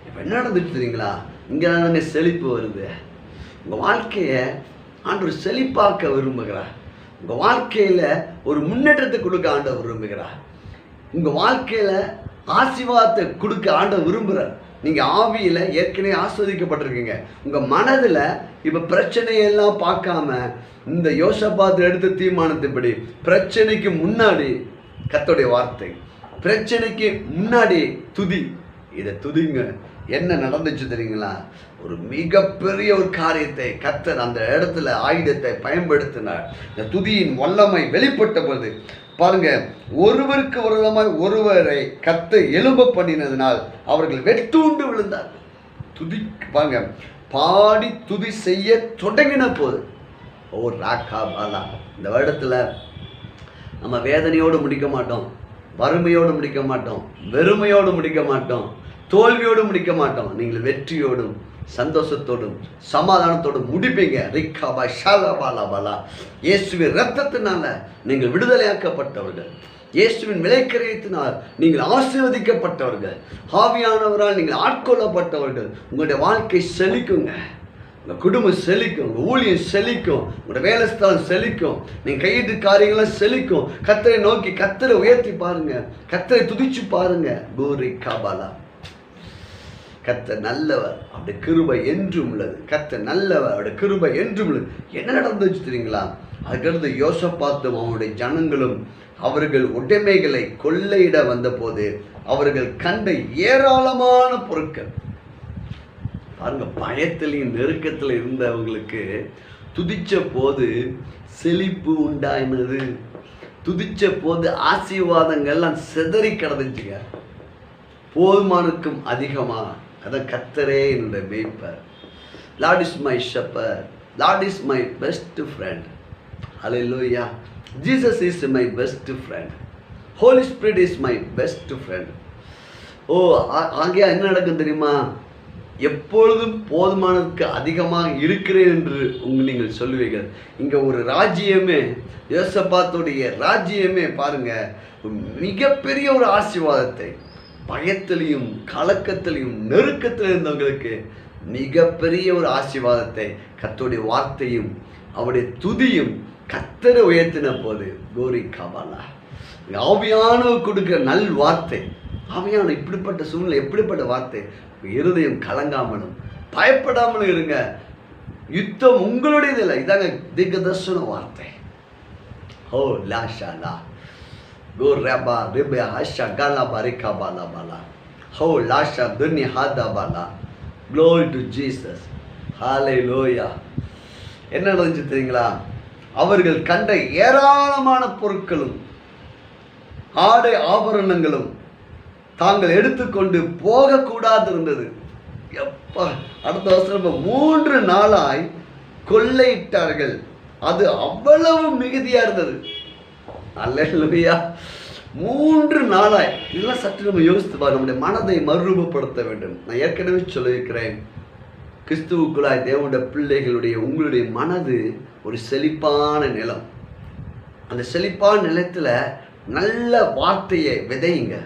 இப்போ என்ன நடந்துச்சு தெரியுங்களா? இங்கே தானே செழிப்பு வருது. உங்கள் வாழ்க்கையை ஆண்டவர் செழிப்பாக்க விரும்புகிறார். உங்கள் வாழ்க்கையில் ஒரு முன்னேற்றத்தை கொடுக்க ஆண்டவர் விரும்புகிறார். உங்கள் வாழ்க்கையில் ஆசீர்வாதத்தை கொடுக்க ஆண்டவர் விரும்புகிறார். நீங்கள் ஆவியில் ஏற்கனவே ஆஸ்வதிக்கப்பட்டிருக்கீங்க. உங்கள் மனதில் இப்போ பிரச்சனையெல்லாம் பார்க்காம இந்த யோசபாத் எடுத்த தீர்மானத்தின்படி பிரச்சனைக்கு முன்னாடி கர்த்தருடைய வார்த்தை, பிரச்சனைக்கு முன்னாடி துதி. இதை துதிங்க. என்ன நடந்துச்சு தெரியுங்களா? ஒரு மிகப்பெரிய ஒரு காரியத்தை கர்த்தர் அந்த இடத்துல ஆயுதத்தை பயன்படுத்தினார். இந்த துதியின் வல்லமை வெளிப்பட்ட போது பாருங்க, ஒருவருக்கு விரோதமாய் ஒருவரை கர்த்தர் எழும்ப பண்ணினதினால் அவர்கள் வெட்டுண்டு விழுந்தார். துதி பாருங்க, பாடி துதி செய்ய தொடங்கின போது ஓ ராக்கா பாலா. இந்த வருடத்தில் நம்ம வேதனையோடு முடிக்க மாட்டோம், வறுமையோடு முடிக்க மாட்டோம், வெறுமையோடு முடிக்க மாட்டோம், தோல்வியோடு முடிக்க மாட்டோம். நீங்கள் வெற்றியோடும் சந்தோஷத்தோடும் சமாதானத்தோடும் முடிப்பீங்க. ரிக்காபா ஷாலபாலா பாலா. இயேசுவின் ரத்தத்தினால நீங்கள் விடுதலையாக்கப்பட்டவர்கள், இயேசுவின் விலைக்கரியத்தினால் நீங்கள் ஆசீர்வதிக்கப்பட்டவர்கள், ஆவியானவரால் நீங்கள் ஆட்கொள்ளப்பட்டவர்கள். உங்களுடைய வாழ்க்கை செழிக்குங்க, உங்கள் குடும்பம் செழிக்கும், உங்கள் ஊழியம் செழிக்கும், உங்களோட வேலை ஸ்தலம் செழிக்கும், நீங்கள் கையிட்டு காரியங்கள்லாம் செழிக்கும். கர்த்தரை நோக்கி கர்த்தரை உயர்த்தி பாருங்க, கர்த்தரை துதிச்சு பாருங்க. கோரி காபாலா. கர்த்தர் நல்லவர், அவருடைய கிருபை என்றும் உள்ளது. கர்த்தர் நல்லவர், அவருடைய கிருபை என்றும் உள்ளது. என்ன நடந்துச்சு தெரியுங்களா? அதுக்கடுத்து யோசபாத்தும் அவனுடைய ஜனங்களும் அவர்கள் உடைமைகளை கொள்ளையிட வந்த போது அவர்கள் கண்ட ஏராளமான பொருட்கள் பாருங்க, பயத்திலையும் நெருக்கத்தில் இருந்தவங்களுக்கு துதிச்ச போது செழிப்பு உண்டாயினது. துதிச்ச போது ஆசீர்வாதங்கள்லாம் சிதறி கிடந்துச்சுங்க. போதுமானுக்கும் அதிகமாக. அதான் கர்த்தரே என்னுடைய மேய்ப்பர். Lord is my shepherd, lord is my best friend. ஹல்லேலூயா. Jesus is my best friend, holy spirit is my best friend. ஓ ஆகியா என்ன நடக்கும் தெரியுமா? எப்பொழுதும் போதுமானதுக்கு அதிகமாக இருக்கிறேன் என்று நீங்கள் சொல்லுவீர்கள். இங்கே ஒரு ராஜ்யமே, யோசபாத்துடைய ராஜ்யமே பாருங்க, மிகப்பெரிய ஒரு ஆசீர்வாதத்தை, பயத்திலையும் கலக்கத்திலையும் நெருக்கத்தில் இருந்தவங்களுக்கு மிகப்பெரிய ஒரு ஆசீர்வாதத்தை கர்த்தருடைய வார்த்தையும் அவருடைய துதியும் கர்த்தரை உயர்த்தின போது கோரி காபாலா. ஆவியானவர் கொடுக்கிற நல் வார்த்தை, ஆவியான இப்படிப்பட்ட சூழ்நிலை, எப்படிப்பட்ட வார்த்தை. இருதயம் கலங்காமலும் பயப்படாமலும் இருங்க. யுத்தம் உங்களுடையது இல்லை. இதாங்க திகதர்சன வார்த்தை. ஓ லாஷாலா கோ ரபா ரிபே ஹஷா காலா பாரிகா பாலா பாலா. ஹோ லாஷா துனி ஹாதா பாலா. Glory to Jesus. ஹல்லேலூயா. என்ன நடந்துச்சு தெரியுங்களா? அவர்கள் கண்ட ஏராளமான பொருட்களும் ஆடை ஆபரணங்களும் தாங்கள் எடுத்துக்கொண்டு போகக்கூடாது இருந்தது. எப்பா அடுத்த வருஷம் 3 நாளாய் கொள்ளையிட்டார்கள். அது அவ்வளவு மிகுதியா இருந்தது. அல்லேலூயா. 3 நாளாய். இதெல்லாம் சற்று நம்ம யோசித்து பாருங்க. நம்முடைய மனதை மறுரூபப்படுத்த வேண்டும். நான் ஏற்கனவே சொல்லியிருக்கிறேன், கிறிஸ்துவுக்குள்ளாய் தேவனுடைய பிள்ளைகளுடைய உங்களுடைய மனது ஒரு செழிப்பான நிலம். அந்த செழிப்பான நிலத்தில் நல்ல வார்த்தையை விதையுங்க.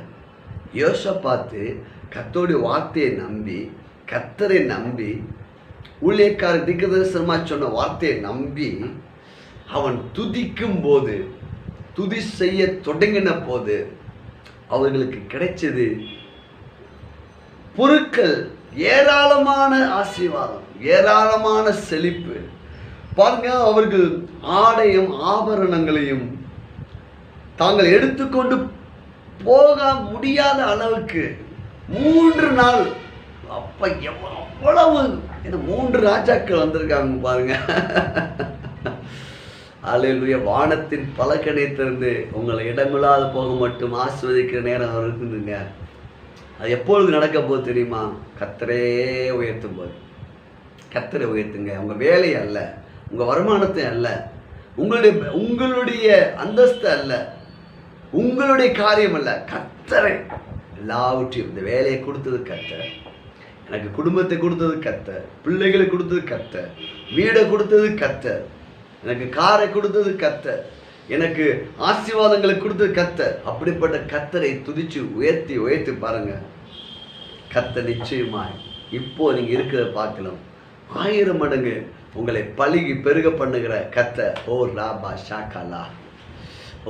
யோசபாத்து கர்த்தருடைய வார்த்தையை நம்பி, கர்த்தரை நம்பி, ஊழியக்காரர் திகதரிசனமாக சொன்ன வார்த்தையை நம்பி அவன் துதிக்கும் போது, துதி செய்ய தொடங்கின போது அவர்களுக்கு கிடைச்சது பொருட்கள், ஏராளமான ஆசீர்வாதம், ஏராளமான செழிப்பு. பாருங்க, அவர்கள் ஆடையும் ஆபரணங்களையும் தாங்கள் எடுத்துக்கொண்டு போக முடியாத அளவுக்கு 3 நாள். அப்ப எவ்வளவு 3 ராஜாக்கள் வந்திருக்காங்க பாருங்க. அல்லேலூயா. வானத்தின் பலகனை திறந்து உங்களை இடங்கொள்ளாத போக மட்டும் ஆசீர்வதிக்கிற நேரம் இருக்குதுங்க. அது எப்பொழுது நடக்க போது தெரியுமா? கர்த்தரே உயர்த்தும் போது. கர்த்தரை உயர்த்துங்க. உங்க வேலையை அல்ல, உங்க வருமானத்தை அல்ல, உங்களுடைய அந்தஸ்து அல்ல, உங்களுடைய காரியம் அல்ல, கர்த்தரை. எல்லாவற்றையும் இந்த வேலையை கொடுத்தது கர்த்தர், எனக்கு குடும்பத்தை கொடுத்தது கர்த்தர், பிள்ளைகளை கொடுத்தது கர்த்தர், வீடை கொடுத்தது கர்த்தர், எனக்கு காரை கொடுத்தது கர்த்தர், எனக்கு ஆசீர்வாதங்களை கொடுத்தது கர்த்தர். அப்படிப்பட்ட கர்த்தரை துதிச்சு உயர்த்தி பாருங்க. கர்த்தர் நிச்சயமாய் இப்போ நீங்க இருக்கிறத பார்க்கலாம் 1000 மடங்கு உங்களை பழுகி பெருக பண்ணுகிற கர்த்தர். ஓ ராபா ஷாகாலா,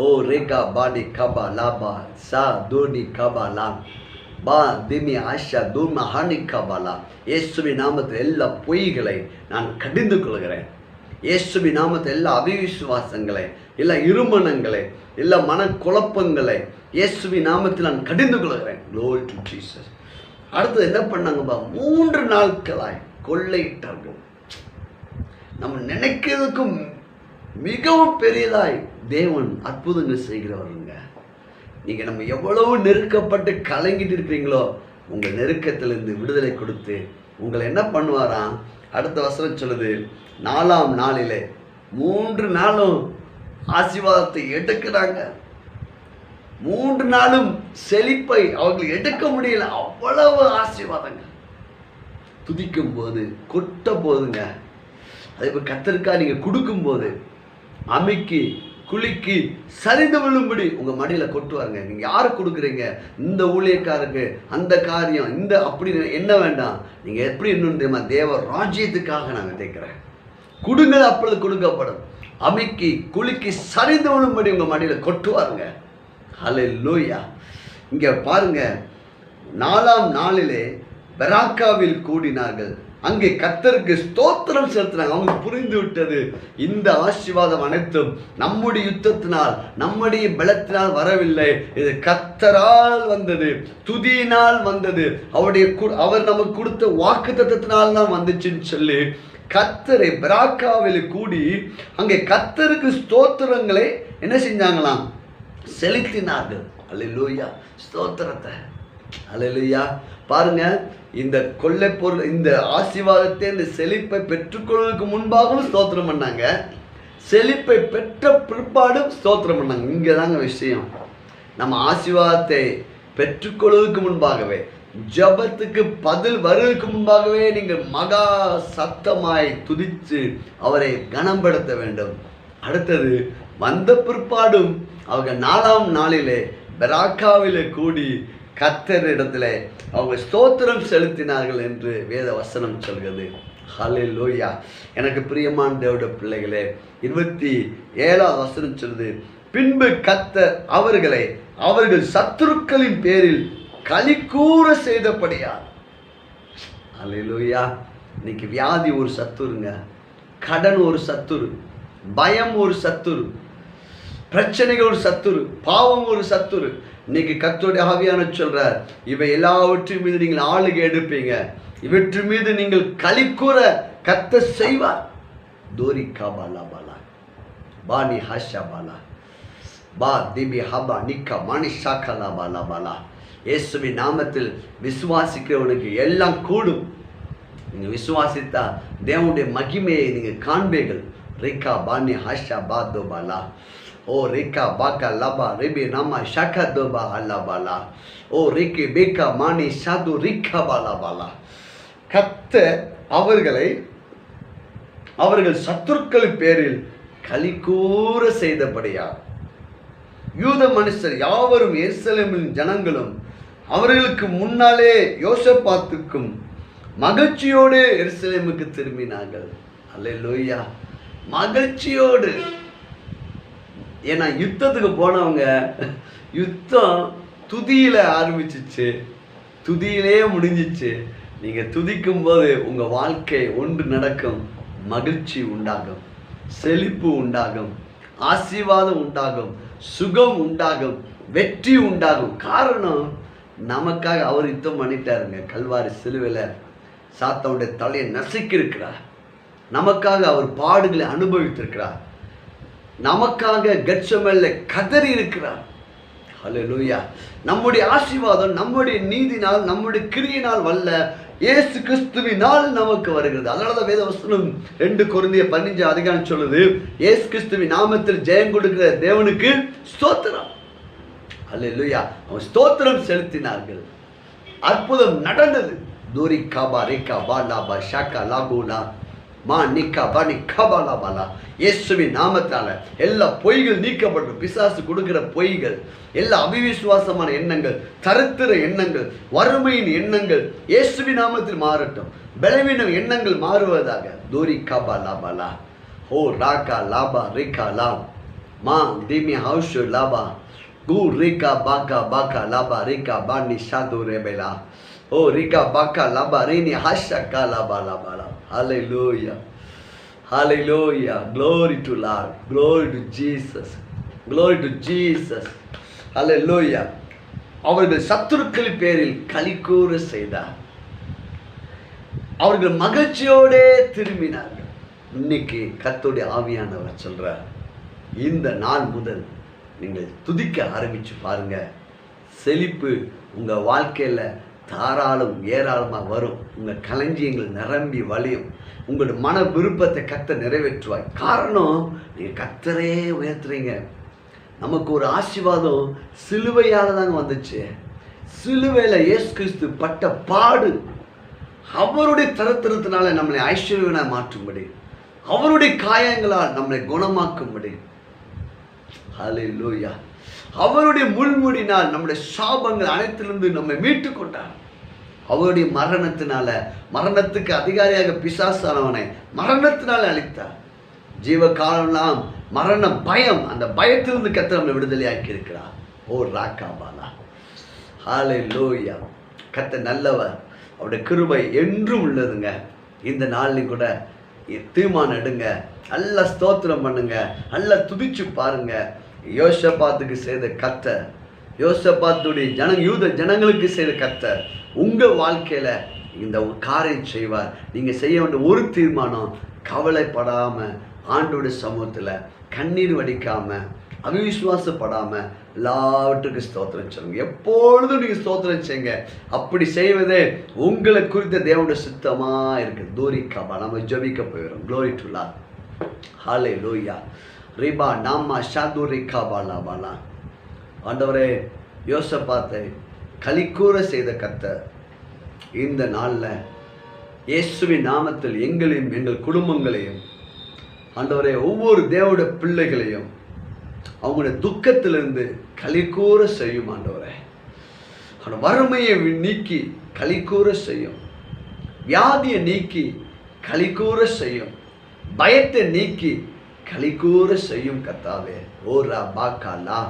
ஓ ரேகா பாடி கபா லாபா சா தோனி கபா லா பா திமி ஆஷா தூமா ஹானி கபாலா. இயேசுவின் நாமத்தில் எல்லா பொய்களை நான் கடிந்து கொள்கிறேன். இயேசுவின் நாமத்தில் எல்லா அவிவிசுவாசங்களை, எல்லா இருமனங்களை, எல்லா மனக்குழப்பங்களை இயேசுவின் நாமத்தில் நான் கடிந்து கொள்கிறேன். Glory to Jesus. அடுத்தது என்ன பண்ணாங்கப்பா? 3 நாட்களாய் கொள்ளையிட்டார்கள். நம்ம நினைக்கிறதுக்கும் மிகவும் பெரியதாய் தேவன் அற்புதங்கள் செய்கிறவருங்க. நீங்க நம்ம எவ்வளவு நெருக்கப்பட்டு கலங்கிட்டு இருக்கிறீங்களோ, உங்க நெருக்கத்திலிருந்து விடுதலை கொடுத்து உங்களை என்ன பண்ணுவாராம்? அடுத்த வசனம் சொல்லுது, 4ஆம் நாளிலே 3 நாளும் ஆசீர்வாதத்தை எடுக்கிறாங்க. 3 நாளும் செழிப்பை அவர்கள் எடுக்க முடியல. அவ்வளவு ஆசீர்வாதங்கள் துதிக்கும் போது கொட்ட போதுங்க. அதே போல் கர்த்தருக்கா நீங்க கொடுக்கும் போது அமைக்கி குலுக்கி சரிந்து விழும்படி உங்க மடியில கொட்டுவாருங்க. நீங்க யாரு கொடுக்குறீங்க? இந்த ஊழியக்காரருக்கு, அந்த காரியம், இந்த அப்படி என்ன வேண்டாம். நீங்க எப்படி இன்னும் தெரியுமா? தேவ ராஜ்யத்துக்காக நான் விதைக்கிறேன். கொடுங்க, அப்பொழுது கொடுக்கப்படும். அமைக்கி குலுக்கி சரிந்து விழும்படி உங்க மடியில கொட்டுவாருங்க. ஹல்லேலூயா. இங்க பாருங்க, 4ஆம் நாளிலே பெராக்காவில் கூடினார்கள். அங்கே கர்த்தருக்கு ஸ்தோத்திரம் செலுத்தினாங்க. அவங்களுக்கு புரிந்து விட்டது, இந்த ஆசீர்வாதம் அனைத்தும் நம்முடைய யுத்தத்தினால், நம்முடைய பலத்தினால் வரவில்லை, இது கர்த்தரால் வந்தது, துதியினால் வந்தது, அவர் நமக்கு கொடுத்த வாக்குத்தத்தத்தினால் தான் வந்துச்சுன்னு சொல்லி கர்த்தரை பெராக்காவில் கூடி அங்கே கர்த்தருக்கு ஸ்தோத்திரங்களை என்ன செஞ்சாங்களாம்? செலுத்தினார்கள். அல்லேலூயா. ஸ்தோத்திரத்தை. அல்லேலூயா. பாருங்க, இந்த கொள்ளை பொருள், இந்த ஆசீர்வாதத்தை, இந்த செழிப்பை பெற்றுக்கொள்வதற்கு முன்பாகவும் ஸ்தோத்திரம் பண்ணாங்க, செழிப்பை பெற்ற பிற்பாடும் ஸ்தோத்திரம் பண்ணாங்க. இங்கே தாங்க விஷயம். நம்ம ஆசீர்வாதத்தை பெற்றுக்கொள்வதற்கு முன்பாகவே, ஜபத்துக்கு பதில் வருவதற்கு முன்பாகவே நீங்கள் மகா சத்தமாய் துதித்து அவரை கனப்படுத்த வேண்டும். அடுத்தது வந்த பிற்பாடும் அவங்க 4ஆம் நாளிலே பெராக்காவிலே கூடி கர்த்தரிடத்தில் அவங்க ஸ்தோத்திரம் செலுத்தினார்கள் என்று வேத வசனம் சொல்கிறது. ஹல்லேலூயா. எனக்கு பிரியமான தேவனுடைய பிள்ளைகளே, 27ஆம் வசனம் சொல்லுது, பின்பு கர்த்தர் அவர்களை அவர்கள் சத்துருக்களின் பேரில் களிக்கூற செய்தபடியார். ஹல்லேலூயா. இன்னைக்கு வியாதி ஒரு சத்துருங்க, கடன் ஒரு சத்துரு, பயம் ஒரு சத்துரு, பிரச்சனைகள் ஒரு சத்துரு, பாவம் ஒரு சத்துரு. இன்னைக்கு கர்த்தருடைய ஆவியானவர் சொல்றார், இவை எல்லாவற்றின் மீது நீங்கள் ஆளுகை எடுப்பீங்க, இவற்றின் மீது நீங்கள் களிக்கூற கர்த்தர் செய்வார். தோரி காபாலா பாலா பானி ஹாஷா பாலா பா திபி ஹபா நிக்கா மானி ஷாக்கலா பாலா பாலா. இயேசுவின் நாமத்தில் விசுவாசிக்கிறவனுக்கு எல்லாம் கூடும். நீங்கள் விசுவாசித்தா தேவனுடைய மகிமையை நீங்கள் காண்பீர்கள். ரிக்கா பானி ஹாஷா பா தோ பாலா ஓ ரிக்கா பாக்கா லபா ரிபி நாமா ஷாக்கா தோபா அல்லா பாலா ஓ ரிக்கி பேக்கா மானி ஷாது ரிக்கா பாலா பாலா. கர்த்தர் அவர்கள் சத்துருக்களின் பேரில் களிக்கூற செய்தபடியா. யூத மனுஷர் யாவரும் எருசலேமின் ஜனங்களும் அவர்களுக்கு முன்னாலே யோசபாத்துக்கும் மகிழ்ச்சியோடு எருசலேமுக்கு திரும்பினார்கள். அல்லேலூயா. மகிழ்ச்சியோடு. ஏன்னா யுத்தத்துக்கு போனவங்க, யுத்தம் துதியில ஆரம்பிச்சிச்சு, துதியிலே முடிஞ்சிச்சு. நீங்க துதிக்கும் போது உங்க வாழ்க்கை ஒன்று நடக்கும். மகிழ்ச்சி உண்டாகும், செழிப்பு உண்டாகும், ஆசீர்வாதம் உண்டாகும், சுகம் உண்டாகும், வெற்றி உண்டாகும். காரணம், நமக்காக அவர் யுத்தம் பண்ணிட்டாருங்க. கல்வாரி சிலுவையில் சாத்தானுடைய தலையை நசுக்கி இருக்கிறார். நமக்காக அவர் பாடுகளை அனுபவித்திருக்கிறார். நமக்காக கெத்செமனேல கதறி இருக்கிறார். ஹல்லேலூயா. நம்முடைய ஆசீர்வாதம் நம்முடைய நீதினால், நம்முடைய கிரியினால் வல்ல, இயேசு கிறிஸ்துவினால் நமக்கு வருகிறது. அதனாலதான் வேதவசனம் 2 கொரிந்தியர் 15 அதிகாரம் சொல்லுது, இயேசு கிறிஸ்துவின் நாமத்தில் ஜெயம் கொடுக்கிற தேவனுக்கு ஸ்தோத்திரம். ஹல்லேலூயா. அவன் ஸ்தோத்திரம் செலுத்தினார்கள். அற்புதம் நடந்தது. தூரி காபா ரேகா பா லாபா ஷாக்கா லாபூலா மா நிக்கா பா நிக்கா லாபாலா. இயேசுவின் நாமத்தால எல்லா பொய்கள் நீக்கப்படும். பிசாசு கொடுக்கிற பொய்கள், எல்லா அவிவிசுவாசமான எண்ணங்கள், தரித்திர எண்ணங்கள், வறுமையின் எண்ணங்கள் இயேசுவின் நாமத்தில் மாறட்டும். பலவீனம் எண்ணங்கள் மாறுவதாக. தூரி காபா லாபாலா ஹோ ராகா லாபா ரேகா லாம் மா திமி ஹவுஷு லாபா கு ரேகா பாகா பாகா லாபா ரேகா பானி ஷாது ரேபேலா ஓ ரிகா பாக்கா லாபா ரேனி ஹாஷக்கா லாபா லாபா லா. ஹல்லேலூயா, ஹல்லேலூயா. Glory to Lord, glory to Jesus, glory to Jesus. ஹல்லேலூயா. அவர்கள் சத்துருக்களின் பேரில் களிகூர செய்தார். அவர்கள் மகிழ்ச்சியோடே திரும்பினார்கள். இன்னைக்கு கர்த்தருடைய ஆவியானவர் சொல்றார், இந்த நாள் முதல் நீங்கள் துதிக்க ஆரம்பிச்சு பாருங்க. செழிப்பு உங்க வாழ்க்கையில தாராளம் ஏராளமாக வரும். உங்கள் களஞ்சியங்கள் நிரம்பி வழியும். உங்களோட மன விருப்பத்தை கர்த்தர் நிறைவேற்றுவாய். காரணம், நீங்கள் கர்த்தரே உயர்த்துறீங்க. நமக்கு ஒரு ஆசீர்வாதம் சிலுவையால் தாங்க வந்துச்சு. சிலுவையில் இயேசு கிறிஸ்து பட்ட பாடு, அவருடைய தரத்திரத்தினால நம்மளை ஐஸ்வர்யனாக மாற்றும்படி, அவருடைய காயங்களால் நம்மளை குணமாக்கும்படி. ஹல்லேலூயா. அவருடைய முள்முடினால் நம்முடைய சாபங்கள் அனைத்திலிருந்து நம்மை மீட்டு கொண்டார். அவருடைய மரணத்தினால, மரணத்துக்கு அதிகாரியாக பிசாசானவனை மரணத்தினால அழித்தார். ஜீவ காலம்லாம் மரண பயம், அந்த பயத்திலிருந்து கர்த்தர் நம்மை விடுதலையாக்கி இருக்கிறார். ஓ ராக்காபாலா. ஹல்லேலூயா. கர்த்தர் நல்லவர், அவருடைய கிருபை என்றும் உள்ளதுங்க. இந்த நாள்லையும் கூட தீர்மானம் எடுங்க, நல்லா ஸ்தோத்திரம் பண்ணுங்க, நல்லா துதிச்சு பாருங்க. யோசபாத்துக்கு செய்த கர்த்தர், யோசபாத்துடைய யூத ஜனங்களுக்கு செய்த கர்த்தர் உங்கள் வாழ்க்கையில் இந்த காரியம் செய்வார். நீங்கள் செய்ய வேண்டிய ஒரு தீர்மானம், கவலைப்படாமல் ஆண்டோடைய சமூகத்தில் கண்ணீர் வடிக்காமல், அவிசுவாசப்படாமல் எல்லாவற்றுக்கும் ஸ்தோத்திரம் சொல்லுங்க. எப்பொழுதும் நீங்கள் ஸ்தோத்திரம் செய்யுங்க. அப்படி செய்வதே உங்களை குறித்த தேவனுடைய சித்தமாக இருக்குது. தூரிக்காபா. நம்ம ஜபிக்க போயிடும். Glory to lord. ஹல்லேலூயா. ரிபா நாமா ஷாது ரிகா பாலா பாலா. ஆண்டவரே, யோசபாத்தை களிக்கூற செய்த கர்த்தர் இந்த நாளில் இயேசுவின் நாமத்தில் எங்களையும் எங்கள் குடும்பங்களையும், ஆண்டவரே, ஒவ்வொரு தேவனுடைய பிள்ளைகளையும் அவங்களுடைய துக்கத்திலிருந்து களிக்கூற செய்யும். ஆண்டவரே, வறுமையை நீக்கி களிக்கூற செய்யும், வியாதியை நீக்கி களிக்கூற செய்யும், பயத்தை நீக்கி களிக்கூற செய்யும் கர்த்தாவே. ஓ ரா பாக்காலா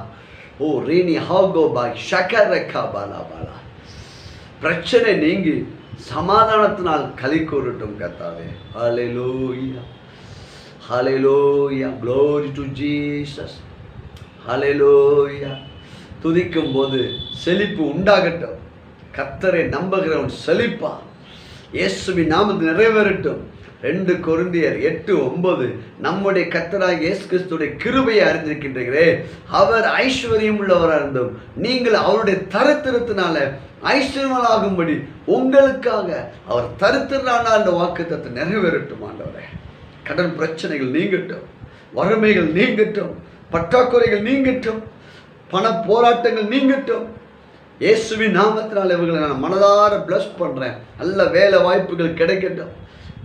ஓ ரீனி ஹாகோ பாய் ஷக்கரக்கா பாலா பாலா. பிரச்சனை நீங்கி சமாதானத்தினால் களி கூறட்டும் கர்த்தாவே. ஹல்லேலூயா, ஹல்லேலூயா. Glory to Jesus. ஹல்லேலூயா. துதிக்கும் போது செழிப்பு உண்டாகட்டும். கர்த்தரை நம்புகிறவன் செழிப்பா. இயேசுவின் நாமத்தில் நிறைவேறட்டும். 2 கொரிந்தியர் 8:9. நம்முடைய கர்த்தராகிய இயேசு கிறிஸ்துவின் கிருபையை அறிந்திருக்கின்றீர்களே, அவர் ஐஸ்வர்யம் உள்ளவராக இருந்தும் நீங்கள் அவருடைய தரித்திரத்தினால ஐஸ்வர்யமாகும்படி உங்களுக்காக அவர் தரித்திரனான அந்த வாக்குத்தத்தத்தை நிறைவேறட்டும். ஆண்டவரே, கடன் பிரச்சனைகள் நீங்கட்டும், வறுமைகள் நீங்கட்டும், பற்றாக்குறைகள் நீங்கட்டும், பண போராட்டங்கள் நீங்கட்டும். இயேசுவின் நாமத்தினால் இவர்களை நான் மனதார பிளஸ் பண்ணுறேன். நல்ல வேலை வாய்ப்புகள் கிடைக்கட்டும்,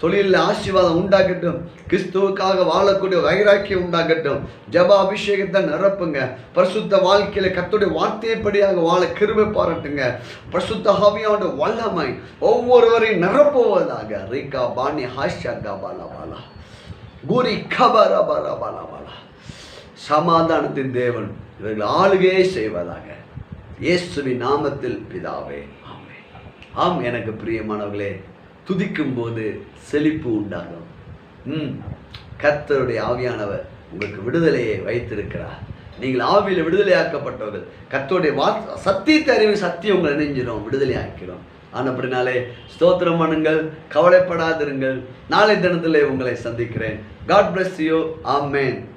தொழிலில் ஆசீர்வாதம் உண்டாகட்டும், கிறிஸ்துவுக்காக வாழக்கூடிய வைராக்கியம் உண்டாகட்டும். ஜப அபிஷேகத்தை நிரப்புங்க. பரிசுத்த வாழ்க்கையில கர்த்தருடைய வார்த்தையைப்படியாக வாழ கிருபை பாராட்டுங்க. பரிசுத்த ஆவியானவருடைய வல்லமை ஒவ்வொருவரையும் நிரப்புவதாக. ரீகா பானி ஹாஷா பாலா பாலா குரி கபரா பாலா பாலா பாலா. சமாதானத்தின் தேவன் இவர்கள் ஆளுகையை செய்வதாக. இயேசுவின் நாமத்தில் பிதாவே, ஆமென். ஆம், எனக்கு பிரியமானவர்களே, துதிக்கும் போது செழிப்பு உண்டாகும். கர்த்தருடைய ஆவியானவர் உங்களுக்கு விடுதலையை வைத்திருக்கிறார். நீங்கள் ஆவியில் விடுதலையாக்கப்பட்டவர்கள். கர்த்தருடைய சத்தியத்தை அறிவு சத்தியம் உங்களை இணைஞ்சிடும், விடுதலை ஆக்கிறோம். அப்படினாலே ஸ்தோத்திரம் பண்ணுங்கள், கவலைப்படாதிருங்கள். நாளை தினத்தில் உங்களை சந்திக்கிறேன். God bless you. Amen.